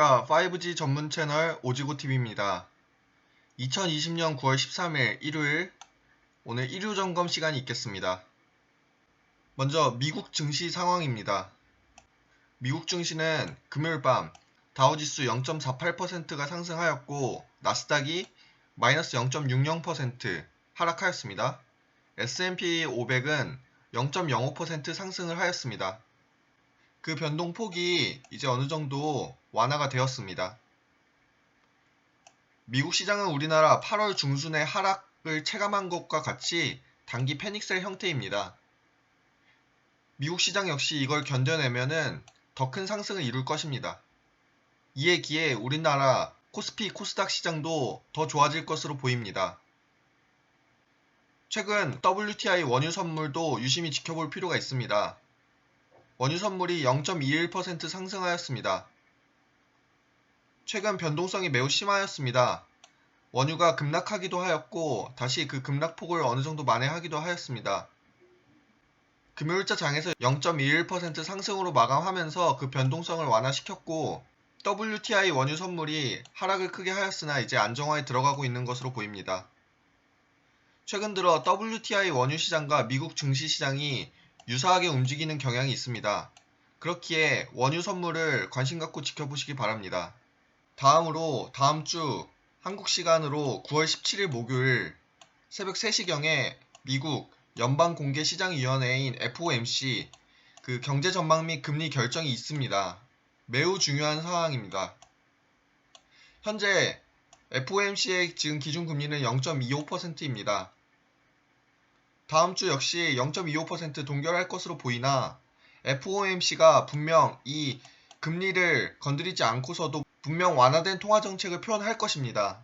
안녕하십니까. 5G 전문 채널 오지고TV입니다. 2020년 9월 13일 일요일, 오늘 일요 점검 시간이 있겠습니다. 먼저 미국 증시 상황입니다. 미국 증시는 금요일 밤 다우지수 0.48%가 상승하였고 나스닥이 마이너스 0.60% 하락하였습니다. S&P 500은 0.05% 상승을 하였습니다. 그 변동폭이 이제 어느정도 완화가 되었습니다. 미국 시장은 우리나라 8월 중순에 하락을 체감한 것과 같이 단기 패닉셀 형태입니다. 미국 시장 역시 이걸 견뎌내면은 더 큰 상승을 이룰 것입니다. 이에 기해 우리나라 코스피, 코스닥 시장도 더 좋아질 것으로 보입니다. 최근 WTI 원유 선물도 유심히 지켜볼 필요가 있습니다. 원유 선물이 0.21% 상승하였습니다. 최근 변동성이 매우 심하였습니다. 원유가 급락하기도 하였고 다시 그 급락폭을 어느정도 만회하기도 하였습니다. 금요일자 장에서 0.21% 상승으로 마감하면서 그 변동성을 완화시켰고 WTI 원유 선물이 하락을 크게 하였으나 이제 안정화에 들어가고 있는 것으로 보입니다. 최근 들어 WTI 원유 시장과 미국 증시 시장이 유사하게 움직이는 경향이 있습니다. 그렇기에 원유 선물을 관심 갖고 지켜보시기 바랍니다. 다음으로 다음 주 한국 시간으로 9월 17일 목요일 새벽 3시경에 미국 연방공개시장위원회인 FOMC 그 경제 전망 및 금리 결정이 있습니다. 매우 중요한 사항입니다. 현재 FOMC의 지금 기준금리는 0.25%입니다. 다음 주 역시 0.25% 동결할 것으로 보이나 FOMC가 분명 이 금리를 건드리지 않고서도 분명 완화된 통화정책을 표현할 것입니다.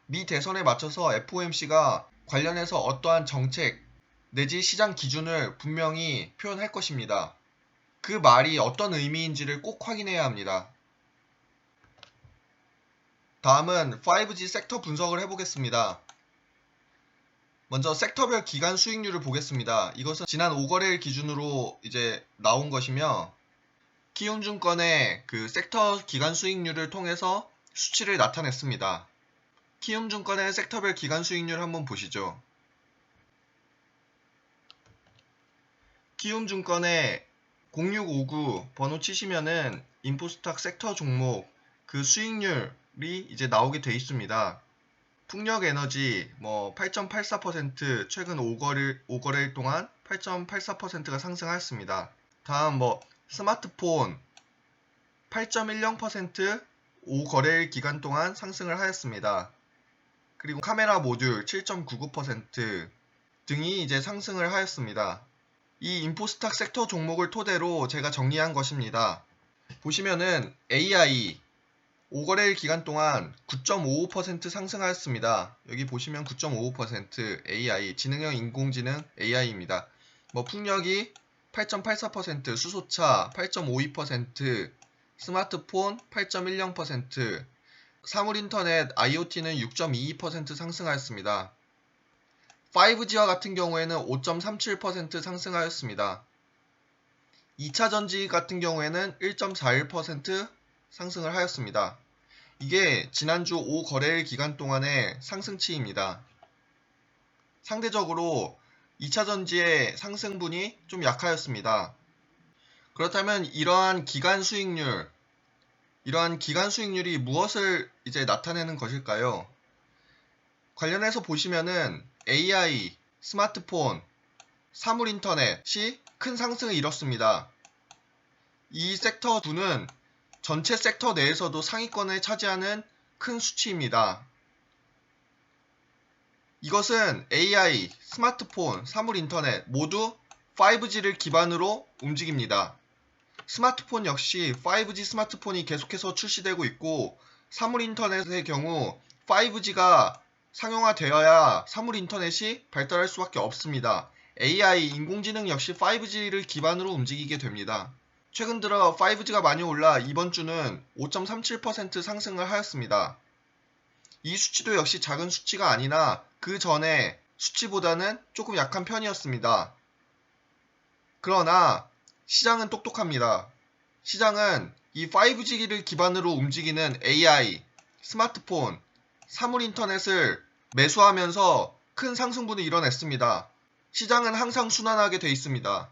미 대선에 맞춰서 FOMC가 관련해서 어떠한 정책 내지 시장 기준을 분명히 표현할 것입니다. 그 말이 어떤 의미인지를 꼭 확인해야 합니다. 다음은 5G 섹터 분석을 해보겠습니다. 먼저 섹터별 기간 수익률을 보겠습니다. 이것은 지난 5거래일 기준으로 이제 나온 것이며 키움증권의 그 섹터 기간 수익률을 통해서 수치를 나타냈습니다. 키움증권의 섹터별 기간 수익률 한번 보시죠. 키움증권의 0659 번호 치시면은 인포스탁 섹터 종목 그 수익률이 이제 나오게 돼 있습니다. 풍력에너지 8.84% 최근 5거래일 동안 8.84%가 상승하였습니다. 다음 스마트폰 8.10% 5거래일 기간 동안 상승을 하였습니다. 그리고 카메라 모듈 7.99% 등이 이제 상승을 하였습니다. 이 인포스탁 섹터 종목을 토대로 제가 정리한 것입니다. 보시면은 AI 5거래일 기간 동안 9.55% 상승하였습니다. 여기 보시면 9.55% AI 지능형 인공지능 AI입니다. 풍력이 8.84%, 수소차 8.52%, 스마트폰 8.10%, 사물인터넷 IoT는 6.22% 상승하였습니다. 5G와 같은 경우에는 5.37% 상승하였습니다. 2차전지 같은 경우에는 1.41% 상승을 하였습니다. 이게 지난주 5거래일 기간 동안의 상승치입니다. 상대적으로 2차전지의 상승분이 좀 약하였습니다. 그렇다면 이러한 기간 수익률이 무엇을 이제 나타내는 것일까요? 관련해서 보시면은 AI, 스마트폰, 사물인터넷이 큰 상승을 이뤘습니다. 이 섹터 2는 전체 섹터 내에서도 상위권을 차지하는 큰 수치입니다. 이것은 AI, 스마트폰, 사물인터넷 모두 5G를 기반으로 움직입니다. 스마트폰 역시 5G 스마트폰이 계속해서 출시되고 있고 사물인터넷의 경우 5G가 상용화되어야 사물인터넷이 발달할 수밖에 없습니다. AI, 인공지능 역시 5G를 기반으로 움직이게 됩니다. 최근 들어 5G가 많이 올라 이번 주는 5.37% 상승을 하였습니다. 이 수치도 역시 작은 수치가 아니나 그 전에 수치보다는 조금 약한 편이었습니다. 그러나 시장은 똑똑합니다. 시장은 이 5G를 기반으로 움직이는 AI, 스마트폰, 사물 인터넷을 매수하면서 큰 상승분을 이뤄냈습니다. 시장은 항상 순환하게 돼 있습니다.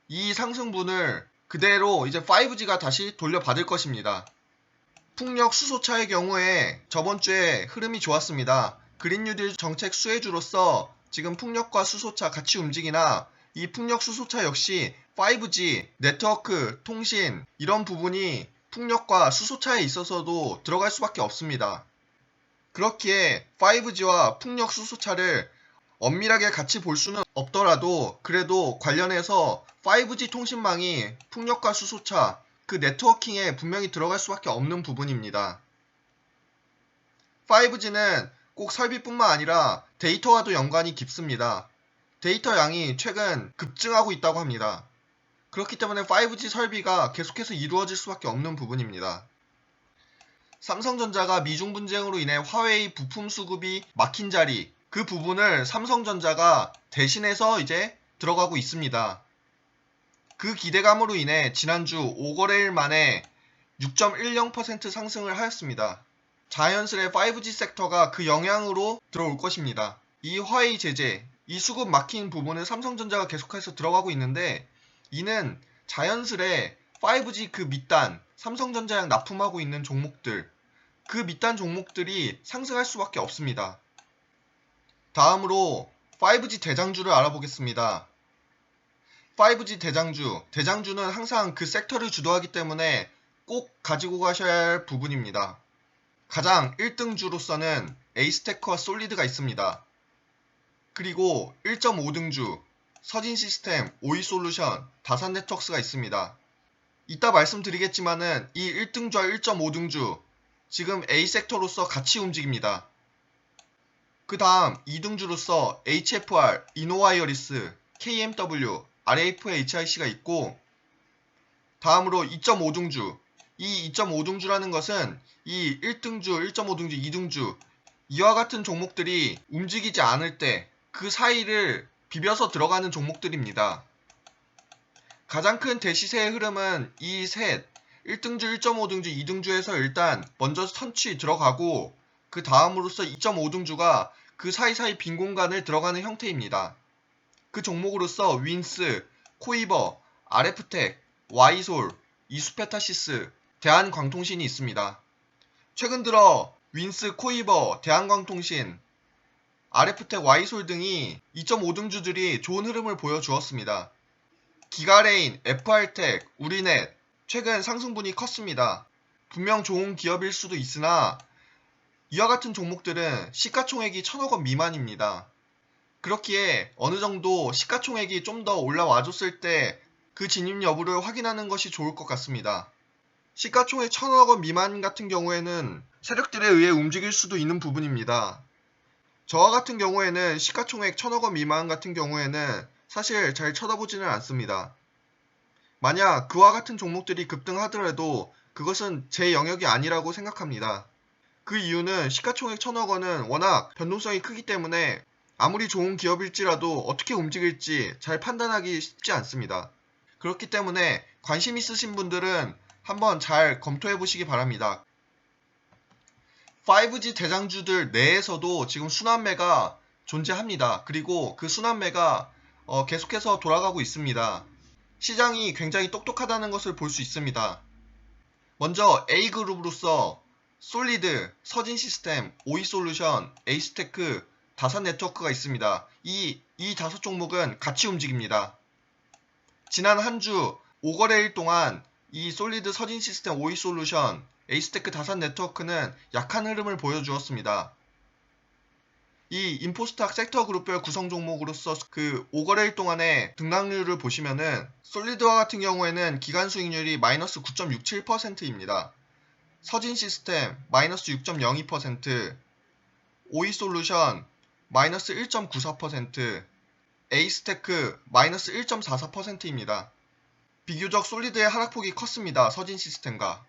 이 상승분을 그대로 이제 5G가 다시 돌려받을 것입니다. 풍력 수소차의 경우에 저번 주에 흐름이 좋았습니다. 그린 뉴딜 정책 수혜주로서 지금 풍력과 수소차 같이 움직이나 이 풍력 수소차 역시 5G, 네트워크, 통신 이런 부분이 풍력과 수소차에 있어서도 들어갈 수밖에 없습니다. 그렇기에 5G와 풍력 수소차를 엄밀하게 같이 볼 수는 없더라도 그래도 관련해서 5G 통신망이 풍력과 수소차, 그 네트워킹에 분명히 들어갈 수밖에 없는 부분입니다. 5G는 꼭 설비뿐만 아니라 데이터와도 연관이 깊습니다. 데이터 양이 최근 급증하고 있다고 합니다. 그렇기 때문에 5G 설비가 계속해서 이루어질 수밖에 없는 부분입니다. 삼성전자가 미중 분쟁으로 인해 화웨이 부품 수급이 막힌 자리, 그 부분을 삼성전자가 대신해서 이제 들어가고 있습니다. 그 기대감으로 인해 지난주 5거래일 만에 6.10% 상승을 하였습니다. 자연스레 5G 섹터가 그 영향으로 들어올 것입니다. 이 화웨이 제재, 이 수급 막힌 부분은 삼성전자가 계속해서 들어가고 있는데 이는 자연스레 5G 그 밑단, 삼성전자랑 납품하고 있는 종목들, 그 밑단 종목들이 상승할 수밖에 없습니다. 다음으로 5G 대장주를 알아보겠습니다. 5G 대장주는 항상 그 섹터를 주도하기 때문에 꼭 가지고 가셔야 할 부분입니다. 가장 1등주로서는 에이스테크와 솔리드가 있습니다. 그리고 1.5등주 서진시스템, 오이솔루션, 다산네트웍스가 있습니다. 이따 말씀드리겠지만은 이 1등주와 1.5등주 지금 A섹터로서 같이 움직입니다. 그 다음 2등주로서 HFR, 이노와이어리스, KMW, RFHIC가 있고 다음으로 2.5등주 이 2.5등주라는 것은 이 1등주, 1.5등주, 2등주 이와 같은 종목들이 움직이지 않을 때 그 사이를 비벼서 들어가는 종목들입니다. 가장 큰 대시세의 흐름은 이 셋 1등주, 1.5등주, 2등주에서 일단 먼저 선취 들어가고 그 다음으로서 2.5등주가 그 사이사이 빈 공간을 들어가는 형태입니다. 그 종목으로서 윈스, 코이버, RF텍, 와이솔, 이수페타시스, 대한광통신이 있습니다. 최근 들어 윈스, 코이버, 대한광통신, RF텍, 와이솔 등이 2.5등주들이 좋은 흐름을 보여주었습니다. 기가레인, FR텍, 우리넷 최근 상승분이 컸습니다. 분명 좋은 기업일 수도 있으나 이와 같은 종목들은 시가총액이 1,000억원 미만입니다. 그렇기에 어느 정도 시가총액이 좀 더 올라와줬을 때 그 진입 여부를 확인하는 것이 좋을 것 같습니다. 시가총액 1,000억원 미만 같은 경우에는 세력들에 의해 움직일 수도 있는 부분입니다. 저와 같은 경우에는 시가총액 1,000억원 미만 같은 경우에는 사실 잘 쳐다보지는 않습니다. 만약 그와 같은 종목들이 급등하더라도 그것은 제 영역이 아니라고 생각합니다. 그 이유는 시가총액 1,000억원은 워낙 변동성이 크기 때문에 아무리 좋은 기업일지라도 어떻게 움직일지 잘 판단하기 쉽지 않습니다. 그렇기 때문에 관심 있으신 분들은 한번 잘 검토해 보시기 바랍니다. 5G 대장주들 내에서도 지금 순환매가 존재합니다. 그리고 그 순환매가 계속해서 돌아가고 있습니다. 시장이 굉장히 똑똑하다는 것을 볼 수 있습니다. 먼저 A그룹으로서 솔리드, 서진시스템, 오이솔루션, 에이스테크, 다산네트워크가 있습니다. 이 5종목은 같이 움직입니다. 지난 한 주 5거래일 동안 이 솔리드, 서진시스템, 오이솔루션, 에이스테크, 다산네트워크는 약한 흐름을 보여주었습니다. 이 인포스탁 섹터 그룹별 구성 종목으로서 그 5거래일 동안의 등락률을 보시면은 솔리드와 같은 경우에는 기간 수익률이 마이너스 9.67%입니다. 서진시스템 마이너스 6.02%, 오이솔루션 마이너스 1.94%, 에이스테크 마이너스 1.44%입니다. 비교적 솔리드의 하락폭이 컸습니다. 서진시스템과.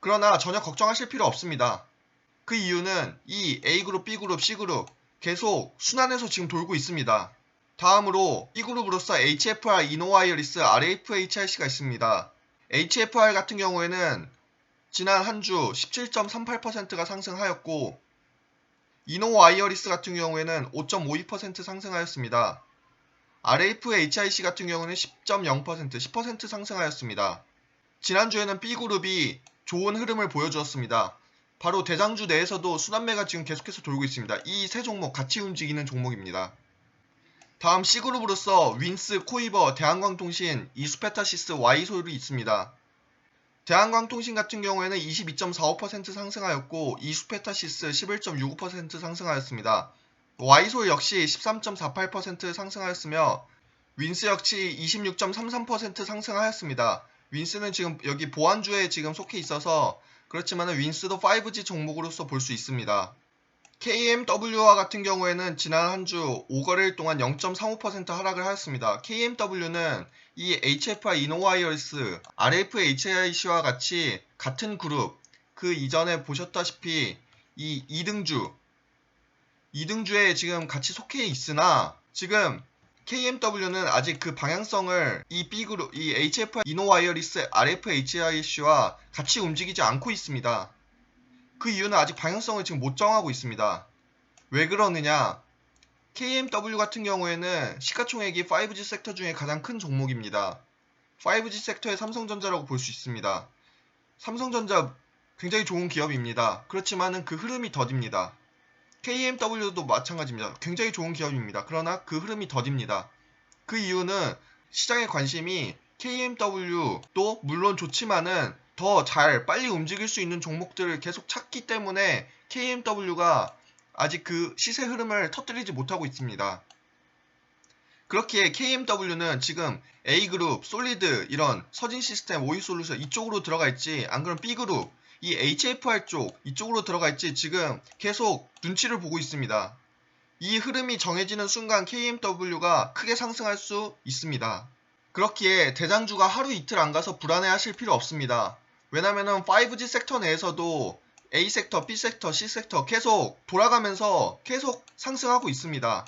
그러나 전혀 걱정하실 필요 없습니다. 그 이유는 이 A그룹, B그룹, C그룹 계속 순환해서 지금 돌고 있습니다. 다음으로 B그룹으로서 HFR, 이노와이어리스, RFHIC가 있습니다. HFR 같은 경우에는 지난 한 주 17.38%가 상승하였고 이노와이어리스 같은 경우에는 5.52% 상승하였습니다. RFHIC 같은 경우는 10.0%, 10% 상승하였습니다. 지난주에는 B그룹이 좋은 흐름을 보여주었습니다. 바로 대장주 내에서도 순환매가 지금 계속해서 돌고 있습니다. 이 세 종목 같이 움직이는 종목입니다. 다음 C그룹으로서 윈스, 코이버, 대한광통신, 이수페타시스, Y솔이 있습니다. 대한광통신 같은 경우에는 22.45% 상승하였고 이수페타시스 11.65% 상승하였습니다. Y솔 역시 13.48% 상승하였으며 윈스 역시 26.33% 상승하였습니다. 윈스는 지금 여기 보안주에 지금 속해 있어서 그렇지만 윈스도 5G 종목으로서 볼 수 있습니다. KMW와 같은 경우에는 지난 한 주 5거래일 동안 0.35% 하락을 하였습니다. KMW는 이 HFR 이노와이어리스, RFHIC와 같이 같은 그룹, 그 이전에 보셨다시피 이 2등주에 지금 같이 속해 있으나 지금 KMW는 아직 그 방향성을 이 B그룹, 이 HFR 이노와이어리스, RFHIC와 같이 움직이지 않고 있습니다. 그 이유는 아직 방향성을 지금 못 정하고 있습니다. 왜 그러느냐? KMW 같은 경우에는 시가총액이 5G 섹터 중에 가장 큰 종목입니다. 5G 섹터의 삼성전자라고 볼 수 있습니다. 삼성전자 굉장히 좋은 기업입니다. 그렇지만은 그 흐름이 더딥니다. KMW도 마찬가지입니다. 굉장히 좋은 기업입니다. 그러나 그 흐름이 더딥니다. 그 이유는 시장의 관심이 KMW도 물론 좋지만은 더 잘 빨리 움직일 수 있는 종목들을 계속 찾기 때문에 KMW가 아직 그 시세 흐름을 터뜨리지 못하고 있습니다. 그렇기에 KMW는 지금 A그룹, 솔리드 이런 서진시스템, 오이솔루션 이쪽으로 들어가 있지 안 그러면 B그룹, 이 HFR 쪽 이쪽으로 들어가 있지 지금 계속 눈치를 보고 있습니다. 이 흐름이 정해지는 순간 KMW가 크게 상승할 수 있습니다. 그렇기에 대장주가 하루 이틀 안 가서 불안해하실 필요 없습니다. 왜냐면은 5G 섹터 내에서도 A섹터, B섹터, C섹터 계속 돌아가면서 계속 상승하고 있습니다.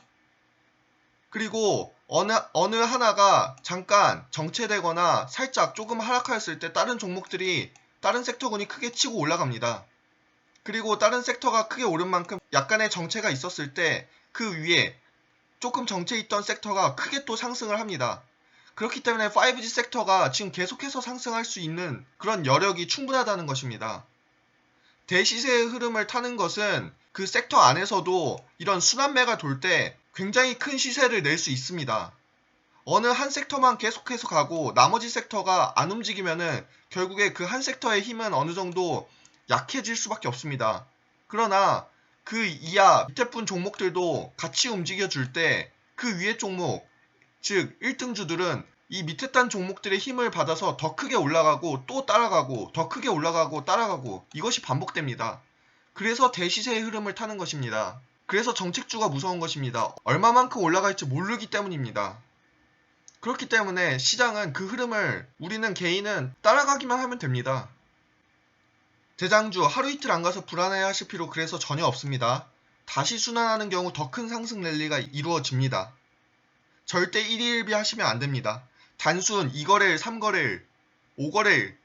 그리고 어느 하나가 잠깐 정체되거나 살짝 조금 하락하였을 때 다른 종목들이 다른 섹터군이 크게 치고 올라갑니다. 그리고 다른 섹터가 크게 오른 만큼 약간의 정체가 있었을 때 그 위에 조금 정체 있던 섹터가 크게 또 상승을 합니다. 그렇기 때문에 5G 섹터가 지금 계속해서 상승할 수 있는 그런 여력이 충분하다는 것입니다. 대시세의 흐름을 타는 것은 그 섹터 안에서도 이런 순환매가 돌 때 굉장히 큰 시세를 낼 수 있습니다. 어느 한 섹터만 계속해서 가고 나머지 섹터가 안 움직이면은 결국에 그 한 섹터의 힘은 어느 정도 약해질 수밖에 없습니다. 그러나 그 이하 밑에 분 종목들도 같이 움직여 줄 때 그 위에 종목, 즉 1등주들은 이 밑에 단 종목들의 힘을 받아서 더 크게 올라가고 또 따라가고 더 크게 올라가고 따라가고 이것이 반복됩니다. 그래서 대시세의 흐름을 타는 것입니다. 그래서 정책주가 무서운 것입니다. 얼마만큼 올라갈지 모르기 때문입니다. 그렇기 때문에 시장은 그 흐름을 우리는 개인은 따라가기만 하면 됩니다. 대장주 하루 이틀 안 가서 불안해하실 필요 그래서 전혀 없습니다. 다시 순환하는 경우 더 큰 상승 랠리가 이루어집니다. 절대 1일 1비 하시면 안 됩니다. 단순 2거래일, 3거래일, 5거래일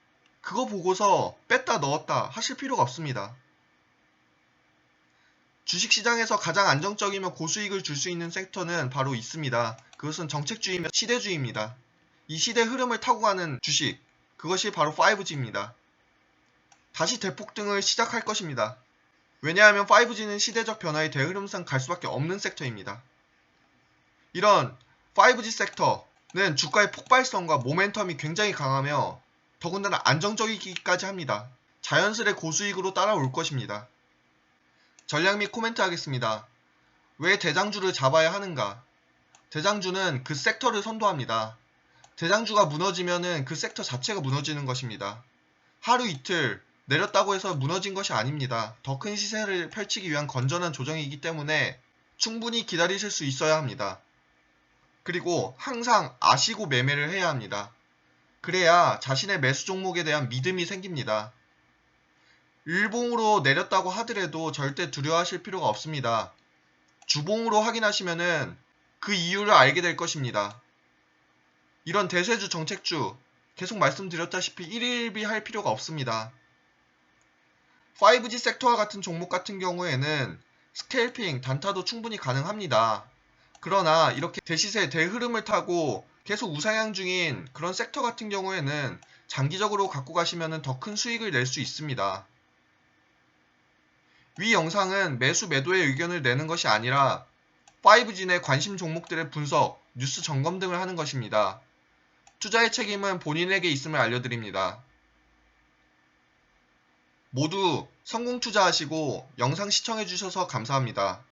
그거 보고서 뺐다 넣었다 하실 필요가 없습니다. 주식시장에서 가장 안정적이며 고수익을 줄 수 있는 섹터는 바로 있습니다. 그것은 정책주의며 시대주의입니다. 이 시대 흐름을 타고 가는 주식, 그것이 바로 5G입니다. 다시 대폭등을 시작할 것입니다. 왜냐하면 5G는 시대적 변화의 대흐름상 갈 수밖에 없는 섹터입니다. 이런 5G 섹터는 주가의 폭발성과 모멘텀이 굉장히 강하며 더군다나 안정적이기까지 합니다. 자연스레 고수익으로 따라올 것입니다. 전략 및 코멘트 하겠습니다. 왜 대장주를 잡아야 하는가? 대장주는 그 섹터를 선도합니다. 대장주가 무너지면은 그 섹터 자체가 무너지는 것입니다. 하루 이틀 내렸다고 해서 무너진 것이 아닙니다. 더 큰 시세를 펼치기 위한 건전한 조정이기 때문에 충분히 기다리실 수 있어야 합니다. 그리고 항상 아시고 매매를 해야 합니다. 그래야 자신의 매수 종목에 대한 믿음이 생깁니다. 일봉으로 내렸다고 하더라도 절대 두려워하실 필요가 없습니다. 주봉으로 확인하시면은 그 이유를 알게 될 것입니다. 이런 대세주 정책주 계속 말씀드렸다시피 일일비 할 필요가 없습니다. 5G 섹터와 같은 종목 같은 경우에는 스캘핑, 단타도 충분히 가능합니다. 그러나 이렇게 대시세 대흐름을 타고 계속 우상향 중인 그런 섹터 같은 경우에는 장기적으로 갖고 가시면 더 큰 수익을 낼 수 있습니다. 위 영상은 매수 매도의 의견을 내는 것이 아니라 5G 내 관심 종목들의 분석, 뉴스 점검 등을 하는 것입니다. 투자의 책임은 본인에게 있음을 알려드립니다. 모두 성공 투자하시고 영상 시청해주셔서 감사합니다.